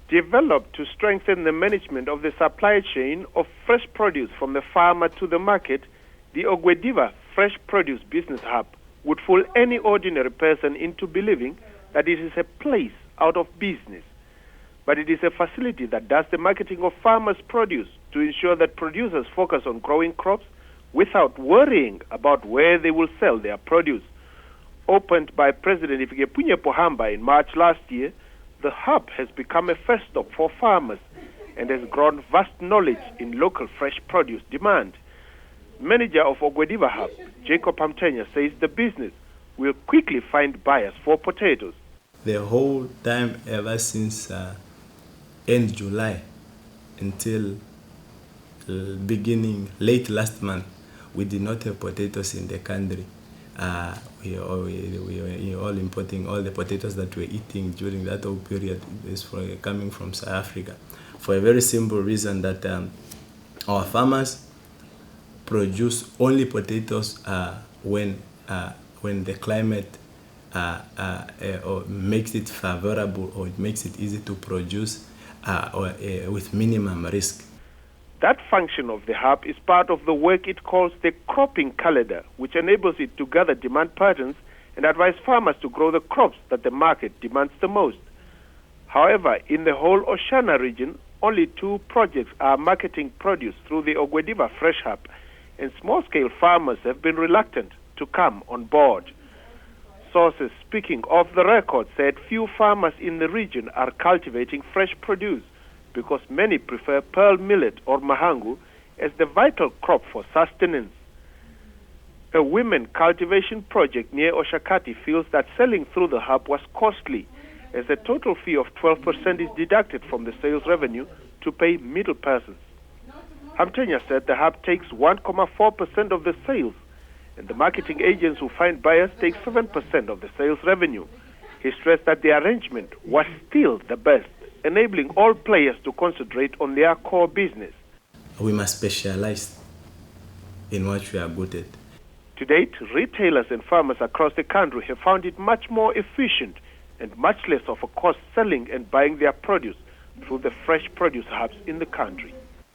Developed to strengthen the management of the supply chain of fresh produce from the farmer to the market, the Ogwediva Fresh Produce Business Hub would fool any ordinary person into believing that it is a place out of business. But it is a facility that does the marketing of farmers' produce to ensure that producers focus on growing crops without worrying about where they will sell their produce. Opened by President Hifikepunye Pohamba in March last year, the hub has become a first stop for farmers and has grown vast knowledge in local fresh produce demand. Manager of Ogwediva Hub, Jacob Hamtenya, says the business will quickly find buyers for potatoes. The whole time ever since end July until beginning late last month, we did not have potatoes in the country. We were all importing all the potatoes that we're eating during that whole period is coming from South Africa, for a very simple reason that our farmers produce only potatoes when the climate or makes it favorable, or it makes it easy to produce with minimum risk. That function of the hub is part of the work it calls the cropping calendar, which enables it to gather demand patterns and advise farmers to grow the crops that the market demands the most. However, in the whole Oshana region, only 2 projects are marketing produce through the Ogwediva Fresh Hub, and small-scale farmers have been reluctant to come on board. Sources speaking off the record said few farmers in the region are cultivating fresh produce because many prefer pearl millet or mahangu as the vital crop for sustenance. A women cultivation project near Oshakati feels that selling through the hub was costly, as a total fee of 12% is deducted from the sales revenue to pay middle persons. Hamtenya said the hub takes 1.4% of the sales, and the marketing agents who find buyers take 7% of the sales revenue. He stressed that the arrangement was still the best, enabling all players to concentrate on their core business. We must specialize in what we are good at. To date, retailers and farmers across the country have found it much more efficient and much less of a cost selling and buying their produce through the fresh produce hubs in the country.